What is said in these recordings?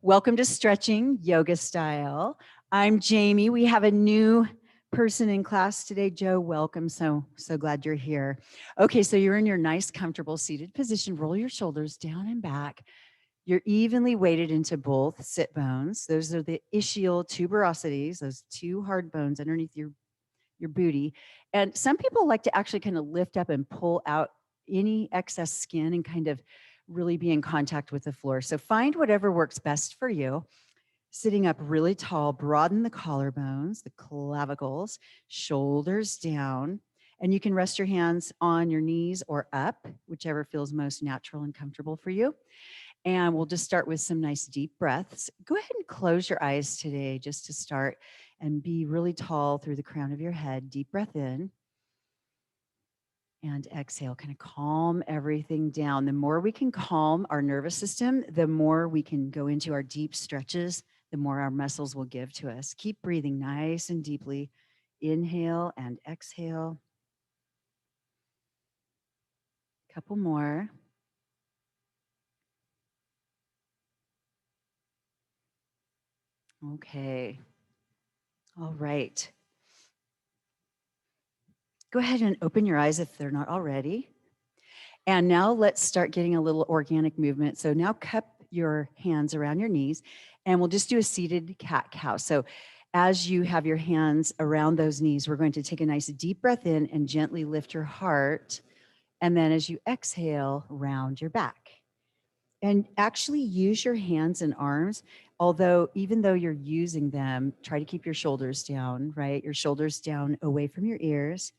Welcome to Stretching Yoga Style. I'm Jamie. We have a new person in class today. Joe, welcome. So glad you're here. Okay, so you're in your nice, comfortable seated position. Roll your shoulders down and back. You're evenly weighted into both sit bones. Those are the ischial tuberosities, those two hard bones underneath your booty. And some people like to actually kind of lift up and pull out any excess skin and kind of really be in contact with the floor. So find whatever works best for you. Sitting up really tall, broaden the collarbones, the clavicles, shoulders down. And you can rest your hands on your knees or up, whichever feels most natural and comfortable for you. And we'll just start with some nice deep breaths. Go ahead and close your eyes today just to start and be really tall through the crown of your head. Deep breath in and exhale. Kind of calm everything down. The more we can calm our nervous system, the more we can go into our deep stretches, the more our muscles will give to us. Keep breathing nice and deeply. Inhale and exhale. Couple more. Okay. All right. Go ahead and open your eyes if they're not already. And now let's start getting a little organic movement. So now cup your hands around your knees and we'll just do a seated cat-cow. So as you have your hands around those knees, we're going to take a nice deep breath in and gently lift your heart. And then as you exhale, round your back. And actually use your hands and arms, although even though you're using them, try to keep your shoulders down, right? Your shoulders down away from your ears.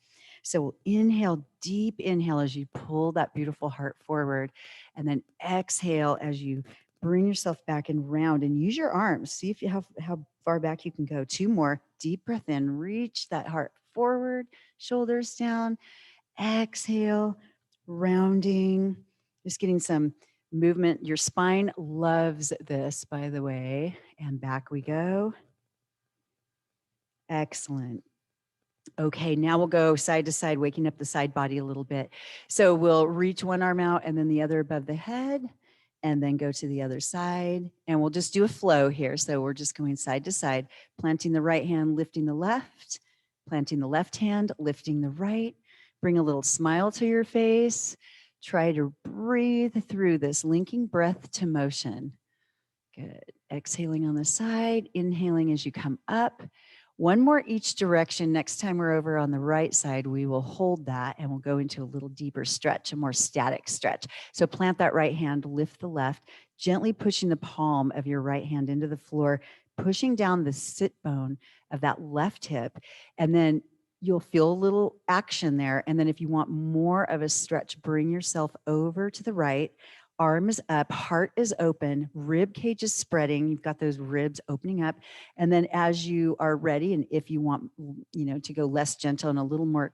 So inhale, deep inhale as you pull that beautiful heart forward. And then exhale as you bring yourself back and round and use your arms. See if you have how far back you can go. Two more. Deep breath in, reach that heart forward, shoulders down. Exhale, rounding, just getting some movement. Your spine loves this, by the way. And back we go. Excellent. Okay, now we'll go side to side, waking up the side body a little bit. So we'll reach one arm out and then the other above the head, and then go to the other side. And we'll just do a flow here. So we're just going side to side, planting the right hand, lifting the left, planting the left hand, lifting the right. Bring a little smile to your face. Try to breathe through this, linking breath to motion. Good. Exhaling on the side, inhaling as you come up. One more each direction. Next time we're over on the right side, we will hold that and we'll go into a little deeper stretch, a more static stretch. So plant that right hand, lift the left, gently pushing the palm of your right hand into the floor, pushing down the sit bone of that left hip. And then you'll feel a little action there. And then if you want more of a stretch, bring yourself over to the right. Arm is up, heart is open, rib cage is spreading. You've got those ribs opening up. And then as you are ready, and if you want, to go less gentle and a little more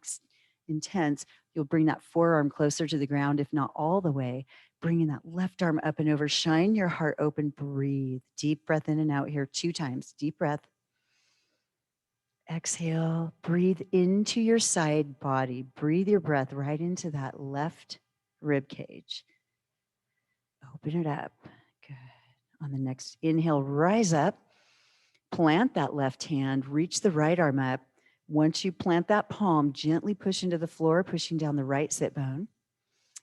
intense, you'll bring that forearm closer to the ground, if not all the way. Bringing that left arm up and over, shine your heart open, breathe. Deep breath in and out here 2 times. Deep breath. Exhale, breathe into your side body. Breathe your breath right into that left rib cage. Open it up. Good. On the next inhale, rise up. Plant that left hand. Reach the right arm up. Once you plant that palm, gently push into the floor, pushing down the right sit bone.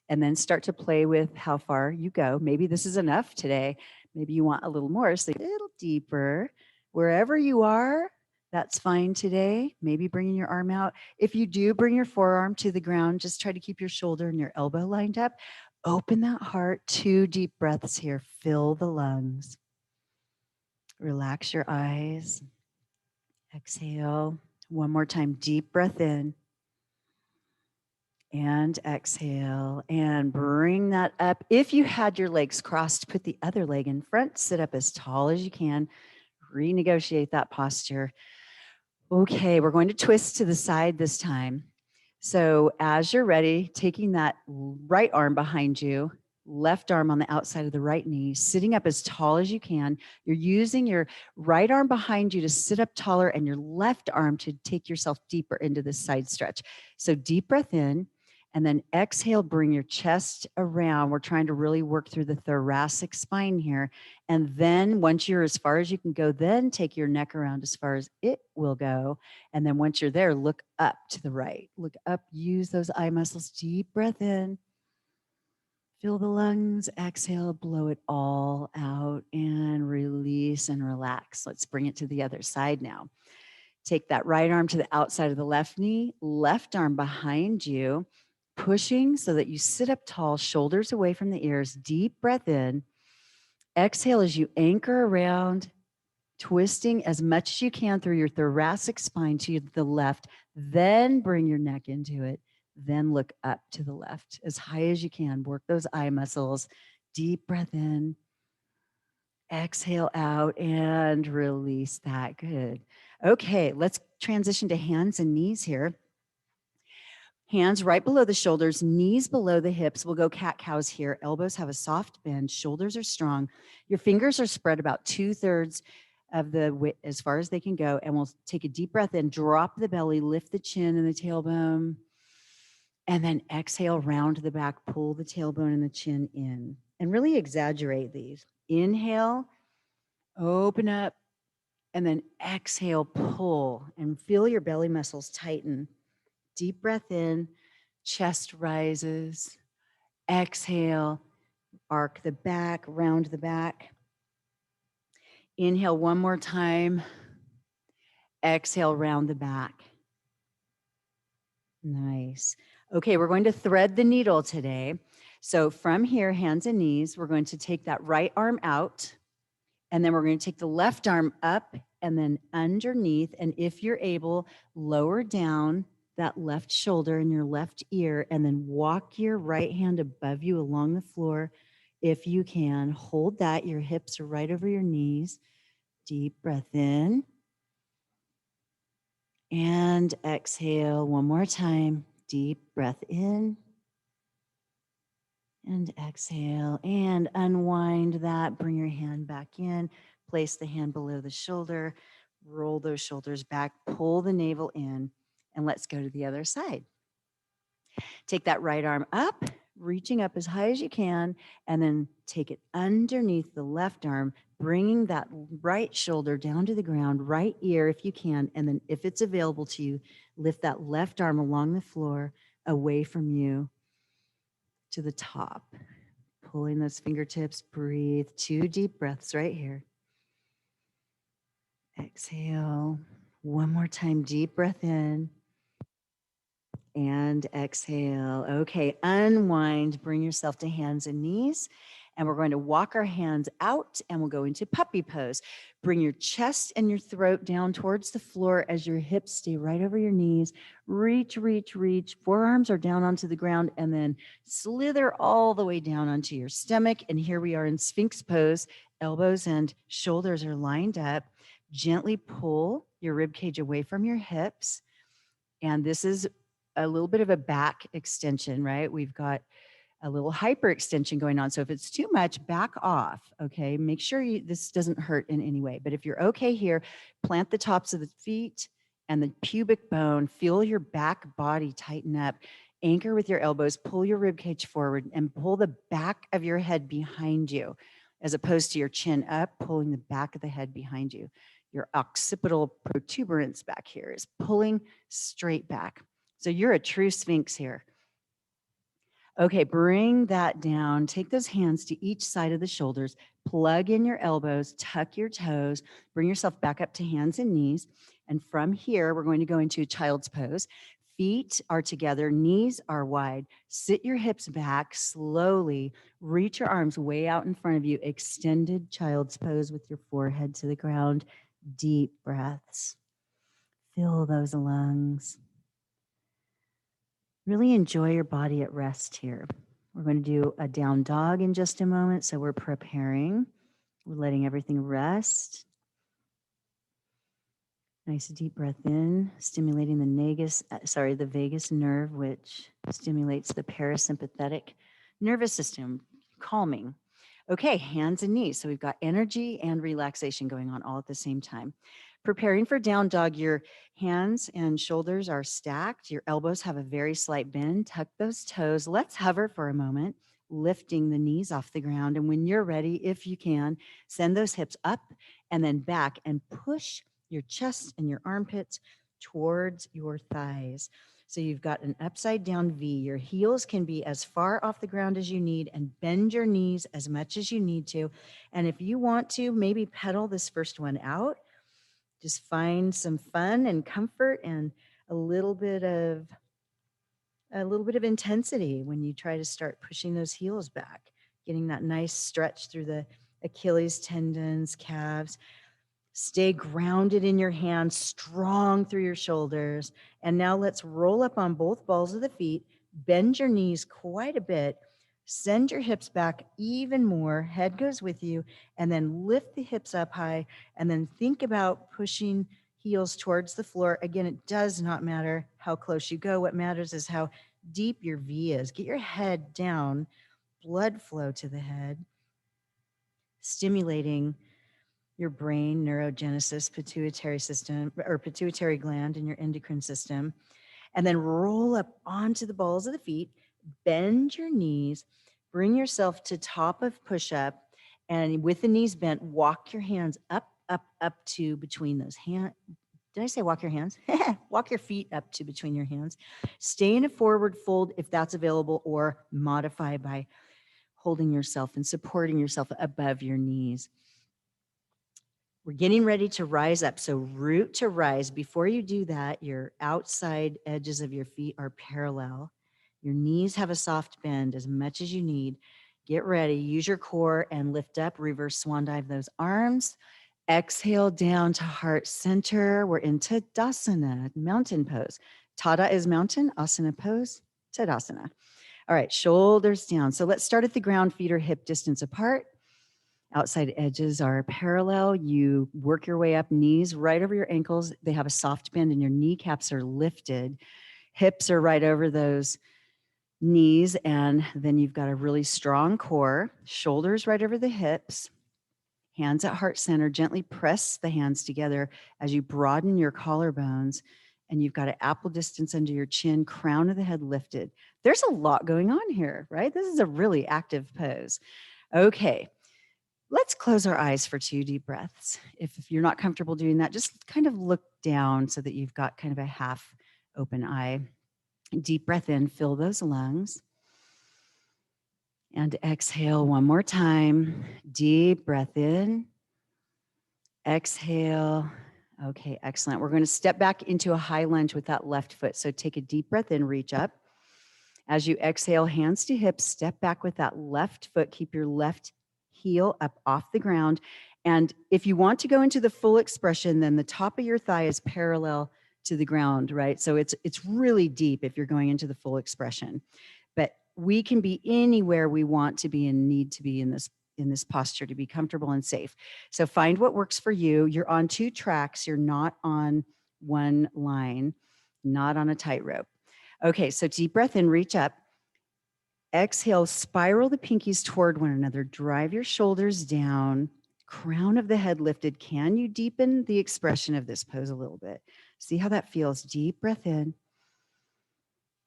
And then start to play with how far you go. Maybe this is enough today. Maybe you want a little more, so a little deeper. Wherever you are, that's fine today. Maybe bringing your arm out. If you do bring your forearm to the ground, just try to keep your shoulder and your elbow lined up. Open that heart. 2 deep breaths here. Fill the lungs. Relax your eyes. Exhale. One more time. Deep breath in. And exhale. And bring that up. If you had your legs crossed, put the other leg in front. Sit up as tall as you can. Renegotiate that posture. Okay, we're going to twist to the side this time. So as you're ready, taking that right arm behind you, left arm on the outside of the right knee, sitting up as tall as you can. You're using your right arm behind you to sit up taller and your left arm to take yourself deeper into this side stretch. So deep breath in And then exhale, bring your chest around. We're trying to really work through the thoracic spine here. And then once you're as far as you can go, then take your neck around as far as it will go. And then once you're there, look up to the right. Look up, use those eye muscles. Deep breath in. Fill the lungs, exhale, blow it all out and release and relax. Let's bring it to the other side now. Take that right arm to the outside of the left knee, left arm behind you, pushing so that you sit up tall, shoulders away from the ears. Deep breath in. Exhale as you anchor around, twisting as much as you can through your thoracic spine to the left. Then bring your neck into it. Then look up to the left as high as you can. Work those eye muscles. Deep breath in. Exhale out and release that. Good. Okay, let's transition to hands and knees here. Hands right below the shoulders, knees below the hips. We'll go cat-cows here. Elbows have a soft bend. Shoulders are strong. Your fingers are spread about 2/3 of the width as far as they can go. And we'll take a deep breath in, drop the belly, lift the chin and the tailbone. And then exhale, round to the back, pull the tailbone and the chin in. And really exaggerate these. Inhale, open up, and then exhale, pull, and feel your belly muscles tighten. Deep breath in, chest rises. Exhale, arc the back, round the back. Inhale one more time. Exhale, round the back. Nice. Okay, we're going to thread the needle today. So from here, hands and knees, we're going to take that right arm out, and then we're going to take the left arm up and then underneath. And if you're able, lower down that left shoulder and your left ear, and then walk your right hand above you along the floor. If you can, hold that. Your hips are right over your knees. Deep breath in. And exhale one more time. Deep breath in. And exhale and unwind that. Bring your hand back in. Place the hand below the shoulder. Roll those shoulders back. Pull the navel in. And let's go to the other side. Take that right arm up, reaching up as high as you can, and then take it underneath the left arm, bringing that right shoulder down to the ground, right ear if you can. And then if it's available to you, lift that left arm along the floor away from you to the top. Pulling those fingertips, breathe. 2 deep breaths right here. Exhale. One more time, deep breath in. And exhale. Okay, unwind, bring yourself to hands and knees. And we're going to walk our hands out and we'll go into puppy pose. Bring your chest and your throat down towards the floor as your hips stay right over your knees. Reach, reach, reach. Forearms are down onto the ground and then slither all the way down onto your stomach. And here we are in Sphinx pose. Elbows and shoulders are lined up. Gently pull your rib cage away from your hips. And this is a little bit of a back extension, right? We've got a little hyperextension going on. So if it's too much, back off, okay? Make sure this doesn't hurt in any way. But if you're okay here, plant the tops of the feet and the pubic bone. Feel your back body tighten up. Anchor with your elbows, pull your rib cage forward and pull the back of your head behind you, as opposed to your chin up, pulling the back of the head behind you. Your occipital protuberance back here is pulling straight back. So you're a true Sphinx here. Okay, bring that down. Take those hands to each side of the shoulders. Plug in your elbows, tuck your toes, bring yourself back up to hands and knees. And from here, we're going to go into child's pose. Feet are together, knees are wide. Sit your hips back slowly. Reach your arms way out in front of you. Extended child's pose with your forehead to the ground. Deep breaths. Fill those lungs. Really enjoy your body at rest here. We're going to do a down dog in just a moment. So we're preparing. We're letting everything rest. Nice deep breath in, stimulating the vagus nerve, which stimulates the parasympathetic nervous system, calming. Okay, hands and knees. So we've got energy and relaxation going on all at the same time. Preparing for down dog, your hands and shoulders are stacked. Your elbows have a very slight bend. Tuck those toes. Let's hover for a moment, lifting the knees off the ground. And when you're ready, if you can, send those hips up and then back and push your chest and your armpits towards your thighs. So you've got an upside down V. Your heels can be as far off the ground as you need and bend your knees as much as you need to. And if you want to, maybe pedal this first one out. Just find some fun and comfort and a little bit of intensity when you try to start pushing those heels back, getting that nice stretch through the Achilles tendons, calves. Stay grounded in your hands, strong through your shoulders. And now let's roll up on both balls of the feet, bend your knees quite a bit, send your hips back even more, head goes with you, and then lift the hips up high, and then think about pushing heels towards the floor. Again, it does not matter how close you go. What matters is how deep your V is. Get your head down, blood flow to the head, stimulating your brain, neurogenesis, pituitary system, or pituitary gland in your endocrine system, and then roll up onto the balls of the feet, bend your knees, bring yourself to top of push-up, and with the knees bent, walk your hands up, up, up to between those hands. Did I say walk your hands? Walk your feet up to between your hands. Stay in a forward fold if that's available, or modify by holding yourself and supporting yourself above your knees. We're getting ready to rise up. So root to rise. Before you do that, your outside edges of your feet are parallel. Your knees have a soft bend as much as you need. Get ready. Use your core and lift up. Reverse swan dive those arms. Exhale down to heart center. We're in Tadasana, mountain pose. Tada is mountain, asana pose, Tadasana. All right, shoulders down. So let's start at the ground. Feet are hip distance apart. Outside edges are parallel. You work your way up, knees right over your ankles. They have a soft bend and your kneecaps are lifted. Hips are right over those knees. And then you've got a really strong core. Shoulders right over the hips. Hands at heart center. Gently press the hands together as you broaden your collarbones. And you've got an apple distance under your chin, crown of the head lifted. There's a lot going on here, right? This is a really active pose. Okay. Let's close our eyes for 2 deep breaths. If you're not comfortable doing that, just kind of look down so that you've got kind of a half open eye. Deep breath in, fill those lungs. And exhale one more time. Deep breath in. Exhale. Okay, excellent. We're going to step back into a high lunge with that left foot. So take a deep breath in, reach up. As you exhale, hands to hips, step back with that left foot. Keep your left heel up off the ground. And if you want to go into the full expression, then the top of your thigh is parallel to the ground, right? So it's really deep if you're going into the full expression. But we can be anywhere we want to be and need to be in this posture to be comfortable and safe. So find what works for you. You're on 2 tracks. You're not on one line, not on a tightrope. Okay, so deep breath in, reach up. Exhale, spiral the pinkies toward one another. Drive your shoulders down. Crown of the head lifted. Can you deepen the expression of this pose a little bit? See how that feels. Deep breath in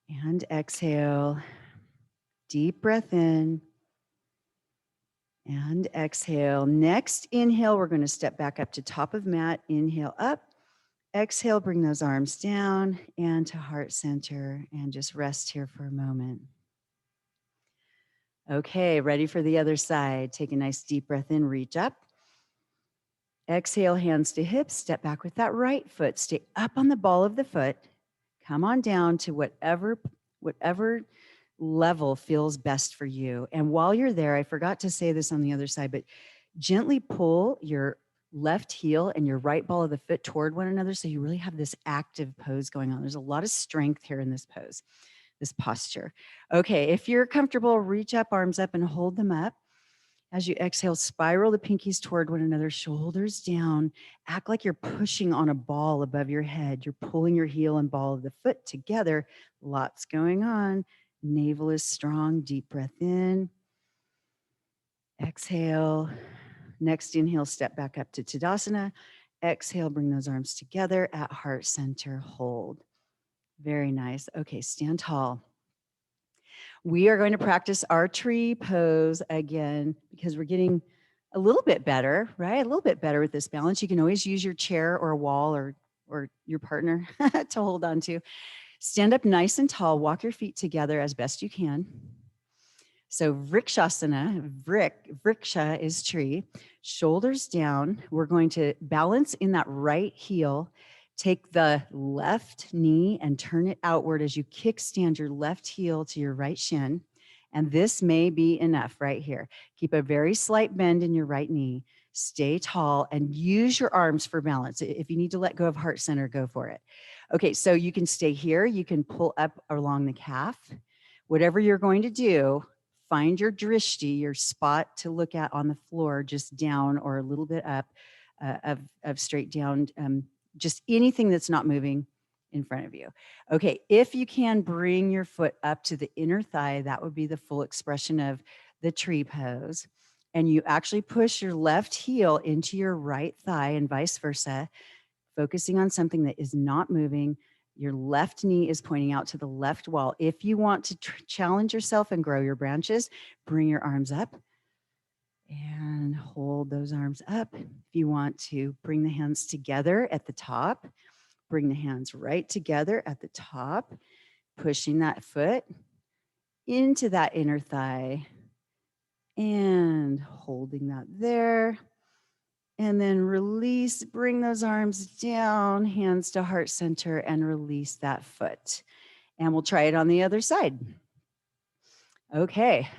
and exhale. Deep breath in and exhale. Next inhale, we're going to step back up to top of mat. Inhale up. Exhale, bring those arms down and to heart center and just rest here for a moment. Okay, ready for the other side. Take a nice deep breath in, reach up. Exhale, hands to hips, step back with that right foot. Stay up on the ball of the foot. Come on down to whatever level feels best for you. And while you're there, I forgot to say this on the other side, but gently pull your left heel and your right ball of the foot toward one another so you really have this active pose going on. There's a lot of strength here in this pose. This posture. Okay, if you're comfortable, reach up, arms up, and hold them up. As you exhale, spiral the pinkies toward one another, shoulders down. Act like you're pushing on a ball above your head. You're pulling your heel and ball of the foot together. Lots going on. Navel is strong. Deep breath in. Exhale. Next inhale, step back up to Tadasana. Exhale, bring those arms together at heart center, hold. Very nice. Okay, stand tall. We are going to practice our tree pose again because we're getting a little bit better, right? A little bit better with this balance. You can always use your chair or a wall or your partner to hold on to. Stand up nice and tall, walk your feet together as best you can. So Vriksasana, Vriksha is tree, shoulders down. We're going to balance in that right heel. Take the left knee and turn it outward as you kickstand your left heel to your right shin. And this may be enough right here. Keep a very slight bend in your right knee. Stay tall and use your arms for balance. If you need to let go of heart center, go for it. Okay, so you can stay here. You can pull up along the calf. Whatever you're going to do, find your drishti, your spot to look at on the floor, just down or a little bit up of straight down, just anything that's not moving in front of you. Okay, if you can bring your foot up to the inner thigh, that would be the full expression of the tree pose. And you actually push your left heel into your right thigh and vice versa, focusing on something that is not moving. Your left knee is pointing out to the left wall. If you want to challenge yourself and grow your branches, bring your arms up and hold those arms up. If you want to bring the hands together at the top, bring the hands right together at the top, pushing that foot into that inner thigh and holding that there. And then release, bring those arms down, hands to heart center, and release that foot. And we'll try it on the other side. Okay.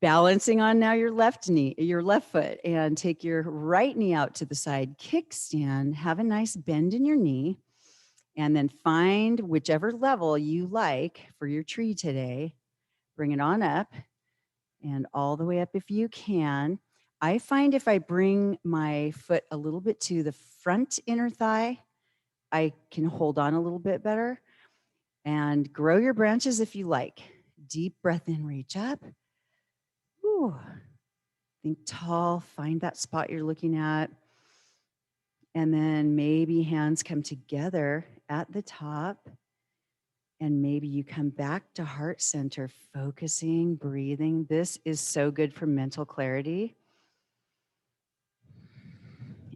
Balancing on now your left knee, your left foot, and take your right knee out to the side, kickstand, have a nice bend in your knee, and then find whichever level you like for your tree today. Bring it on up and all the way up if you can. I find if I bring my foot a little bit to the front inner thigh, I can hold on a little bit better. And grow your branches if you like. Deep breath in, reach up. Whew. Think tall, find that spot you're looking at. And then maybe hands come together at the top. And maybe you come back to heart center, focusing, breathing. This is so good for mental clarity.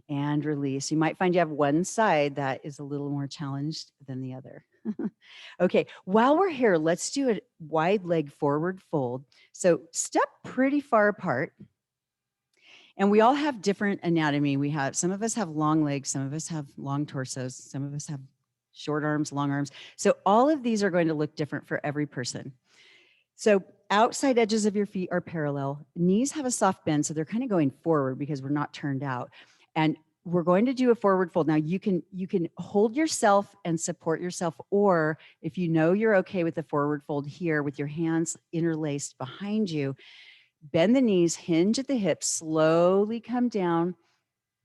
And release. You might find you have one side that is a little more challenged than the other. Okay, while we're here, let's do a wide leg forward fold. So step pretty far apart. And we all have different anatomy. Some of us have long legs, some of us have long torsos, some of us have short arms, long arms. So all of these are going to look different for every person. So outside edges of your feet are parallel. Knees have a soft bend, so they're kind of going forward because we're not turned out. And we're going to do a forward fold. Now you can hold yourself and support yourself, or if you know you're okay with the forward fold here with your hands interlaced behind you, bend the knees, hinge at the hips, slowly come down.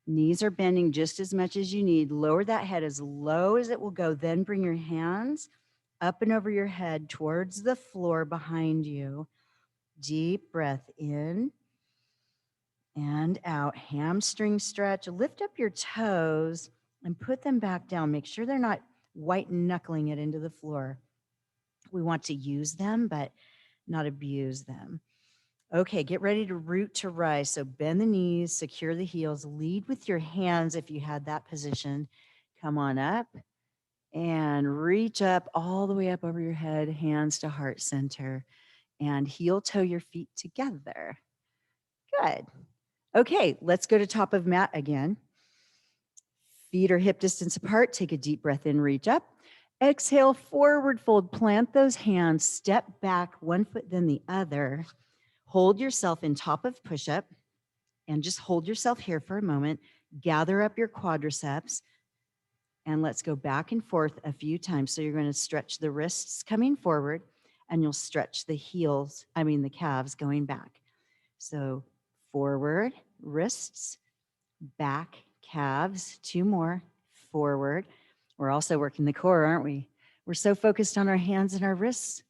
Knees are bending just as much as you need. Lower that head as low as it will go. Then bring your hands up and over your head towards the floor behind you. Deep breath in and out. Hamstring stretch. Lift up your toes and put them back down. Make sure they're not white knuckling it into the floor. We want to use them, but not abuse them. Okay, get ready to root to rise. So bend the knees, secure the heels, lead with your hands if you had that position. Come on up and reach up all the way up over your head, hands to heart center, and heel toe your feet together. Good. Okay, let's go to top of mat again. Feet are hip distance apart. Take a deep breath in, reach up. Exhale, forward fold, plant those hands, step back, one foot then the other. Hold yourself in top of push-up and just hold yourself here for a moment. Gather up your quadriceps and let's go back and forth a few times. So you're going to stretch the wrists coming forward and you'll stretch the the calves going back. So forward, wrists, back, calves, two more, forward. We're also working the core, aren't we? We're so focused on our hands and our wrists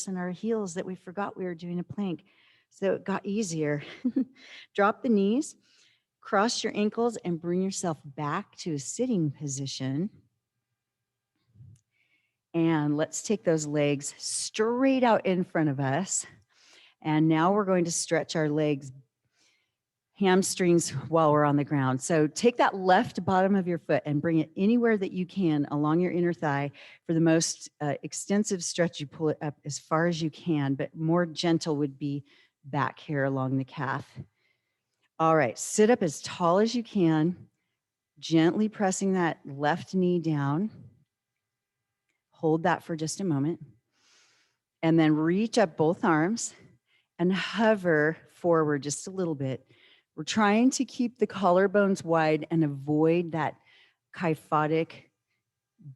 and our heels that we forgot we were doing a plank. So it got easier. Drop the knees, cross your ankles, and bring yourself back to a sitting position. And let's take those legs straight out in front of us. And now we're going to stretch our legs, hamstrings while we're on the ground. So take that left bottom of your foot and bring it anywhere that you can along your inner thigh. For the most extensive stretch, you pull it up as far as you can, but more gentle would be back here along the calf. All right, sit up as tall as you can, gently pressing that left knee down. Hold that for just a moment. And then reach up both arms and hover forward just a little bit. We're trying to keep the collarbones wide and avoid that kyphotic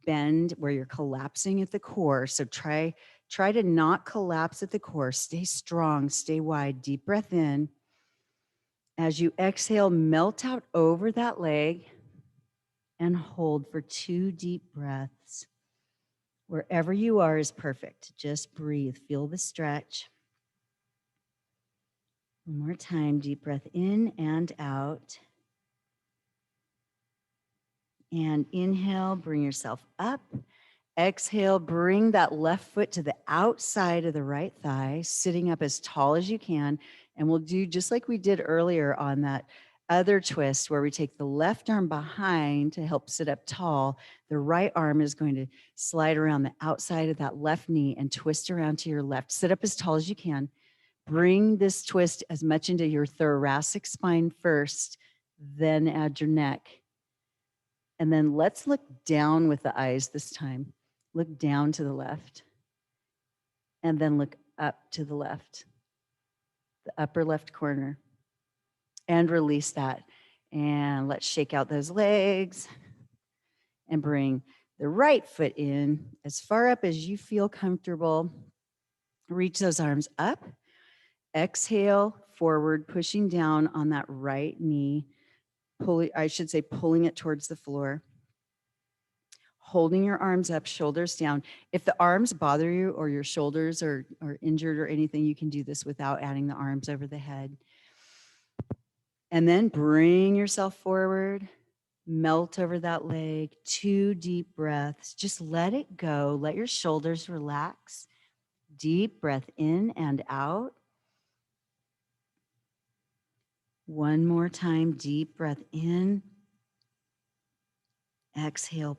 bend where you're collapsing at the core. So try to not collapse at the core. Stay strong, stay wide. Deep breath in. As you exhale, melt out over that leg and hold for 2 deep breaths. Wherever you are is perfect. Just breathe. Feel the stretch. One more time. Deep breath in and out. And inhale, bring yourself up. Exhale, bring that left foot to the outside of the right thigh, sitting up as tall as you can. And we'll do just like we did earlier on that other twist where we take the left arm behind to help sit up tall. The right arm is going to slide around the outside of that left knee and twist around to your left. Sit up as tall as you can. Bring this twist as much into your thoracic spine first, then add your neck. And then let's look down with the eyes this time. Look down to the left. And then look up to the left, the upper left corner. And release that. And let's shake out those legs and bring the right foot in as far up as you feel comfortable. Reach those arms up. Exhale forward, pushing down on that right knee. Pulling it towards the floor. Holding your arms up, shoulders down. If the arms bother you or your shoulders are injured or anything, you can do this without adding the arms over the head. And then bring yourself forward, melt over that leg, 2 deep breaths. Just let it go. Let your shoulders relax. Deep breath in and out. One more time, deep breath in. Exhale.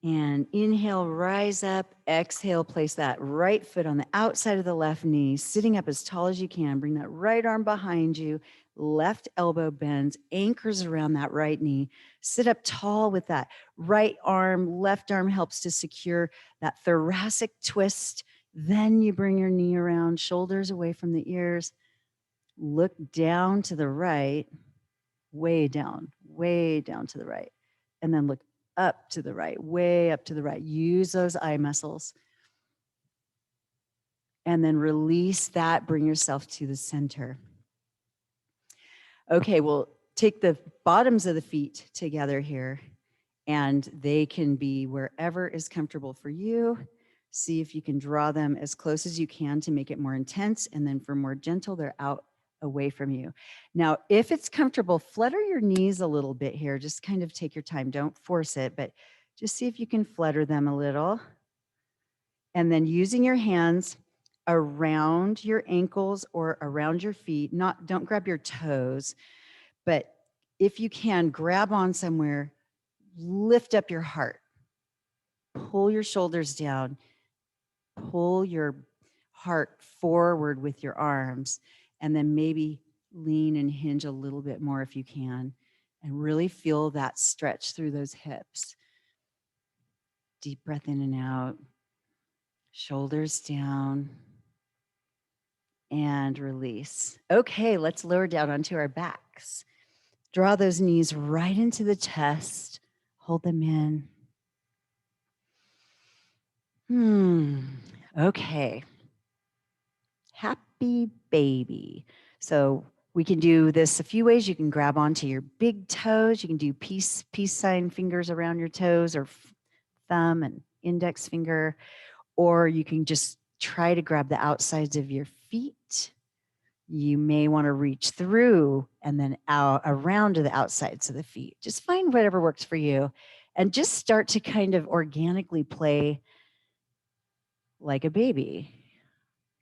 And inhale, rise up. Exhale, place that right foot on the outside of the left knee, sitting up as tall as you can. Bring that right arm behind you. Left elbow bends, anchors around that right knee. Sit up tall with that right arm. Left arm helps to secure that thoracic twist. Then you bring your knee around, shoulders away from the ears. Look down to the right, way down to the right. And then look up to the right, way up to the right. Use those eye muscles. And then release that, bring yourself to the center. Okay, we'll take the bottoms of the feet together here, and they can be wherever is comfortable for you. See if you can draw them as close as you can to make it more intense, and then for more gentle, they're out away from you. Now, if it's comfortable, flutter your knees a little bit here. Just kind of take your time. Don't force it, but just see if you can flutter them a little. And then using your hands around your ankles or around your feet, don't grab your toes, but if you can, grab on somewhere, lift up your heart, pull your shoulders down, pull your heart forward with your arms, and then maybe lean and hinge a little bit more if you can, and really feel that stretch through those hips. Deep breath in and out, shoulders down, and release. Okay, let's lower down onto our backs. Draw those knees right into the chest, hold them in. Okay. Happy baby. So we can do this a few ways. You can grab onto your big toes. You can do peace sign fingers around your toes, or thumb and index finger, or you can just try to grab the outsides of your feet. You may want to reach through and then out around to the outsides of the feet. Just find whatever works for you and just start to kind of organically play like a baby.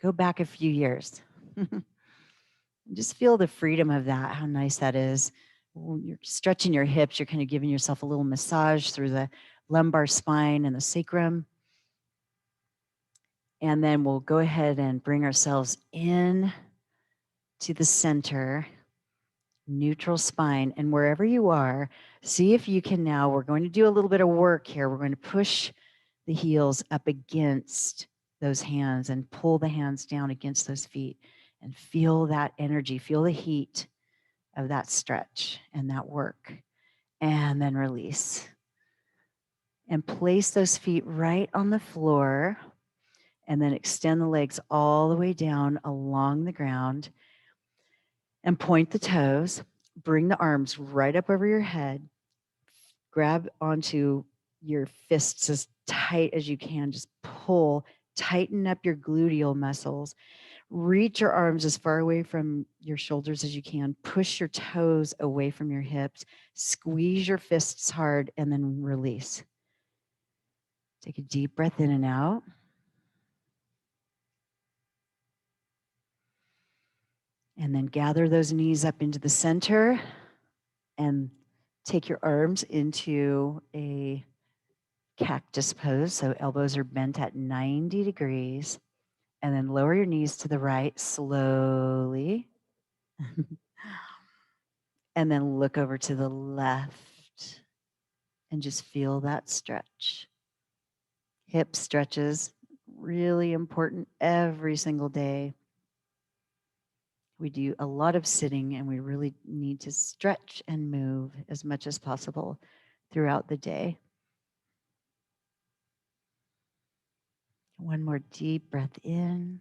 Go back a few years. Just feel the freedom of that, how nice that is. When you're stretching your hips, you're kind of giving yourself a little massage through the lumbar spine and the sacrum. And then we'll go ahead and bring ourselves in to the center, neutral spine. And wherever you are, see if you can now, we're going to do a little bit of work here. We're going to push the heels up against those hands and pull the hands down against those feet and feel that energy, feel the heat of that stretch and that work. And then release. And place those feet right on the floor. And then extend the legs all the way down along the ground. And point the toes. Bring the arms right up over your head. Grab onto your fists as tight as you can. Just pull, tighten up your gluteal muscles. Reach your arms as far away from your shoulders as you can. Push your toes away from your hips. Squeeze your fists hard and then release. Take a deep breath in and out. And then gather those knees up into the center and take your arms into a cactus pose. So elbows are bent at 90 degrees. And then lower your knees to the right slowly. And then look over to the left and just feel that stretch. Hip stretches, really important every single day. We do a lot of sitting and we really need to stretch and move as much as possible throughout the day. One more deep breath in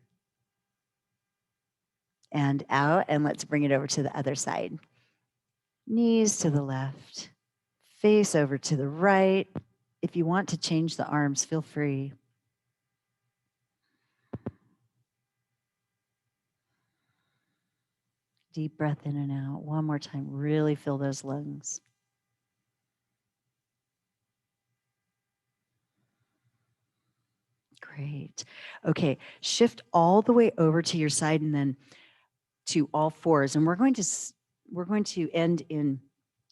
and out, and let's bring it over to the other side. Knees to the left, face over to the right. If you want to change the arms, feel free. Deep breath in and out. One more time. Really feel those lungs. Great. Okay, shift all the way over to your side and then to all fours. And we're going to end in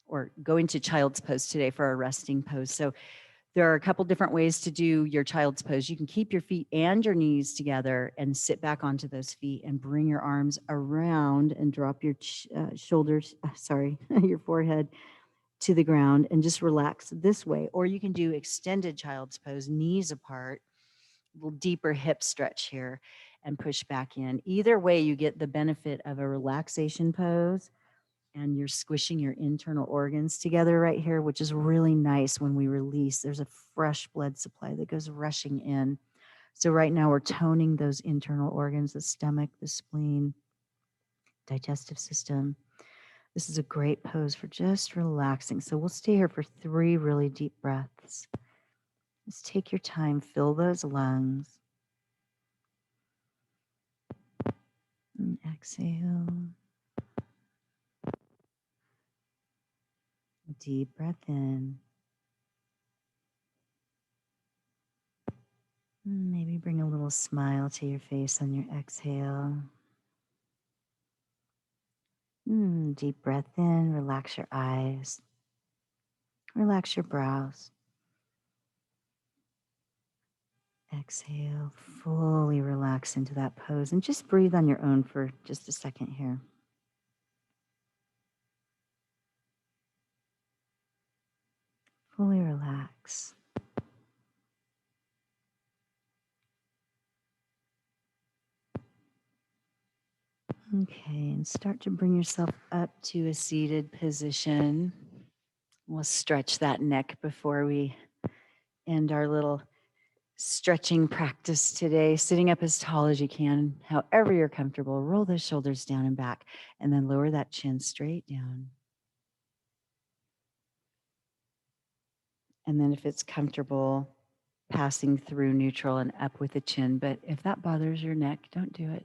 or go into child's pose today for our resting pose. So there are a couple different ways to do your child's pose. You can keep your feet and your knees together and sit back onto those feet and bring your arms around and drop your shoulders, your forehead to the ground and just relax this way. Or you can do extended child's pose, knees apart, a little deeper hip stretch here and push back in. Either way, you get the benefit of a relaxation pose and you're squishing your internal organs together right here, which is really nice when we release. There's a fresh blood supply that goes rushing in. So right now we're toning those internal organs, the stomach, the spleen, digestive system. This is a great pose for just relaxing. So we'll stay here for 3 really deep breaths. Just take your time, fill those lungs. And exhale. Deep breath in. Maybe bring a little smile to your face on your exhale. Deep breath in, relax your eyes, relax your brows. Exhale, fully relax into that pose and just breathe on your own for just a second here. Fully relax. Okay, and start to bring yourself up to a seated position. We'll stretch that neck before we end our little stretching practice today. Sitting up as tall as you can, however you're comfortable. Roll those shoulders down and back, and then lower that chin straight down. And then if it's comfortable, passing through neutral and up with the chin. But if that bothers your neck, don't do it.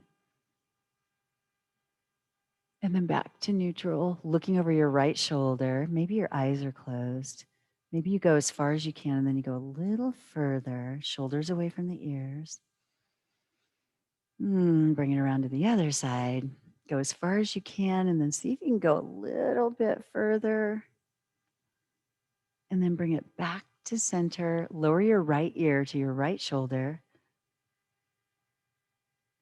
And then back to neutral, looking over your right shoulder. Maybe your eyes are closed. Maybe you go as far as you can and then you go a little further, shoulders away from the ears. Bring it around to the other side. Go as far as you can and then see if you can go a little bit further. And then bring it back to center. Lower your right ear to your right shoulder.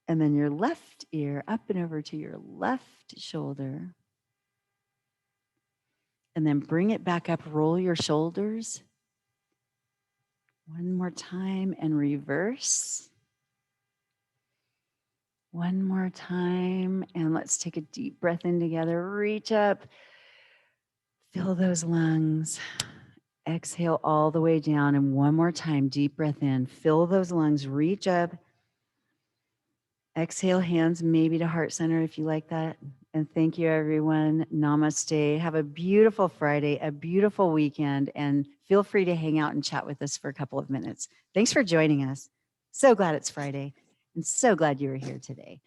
And then your left ear up and over to your left shoulder. And then bring it back up, roll your shoulders. One more time and reverse. One more time. And let's take a deep breath in together. Reach up. Fill those lungs. Exhale all the way down. And one more time, deep breath in. Fill those lungs. Reach up. Exhale, hands maybe to heart center if you like that. And thank you, everyone. Namaste. Have a beautiful Friday, a beautiful weekend, and feel free to hang out and chat with us for a couple of minutes. Thanks for joining us. So glad it's Friday, and so glad you were here today.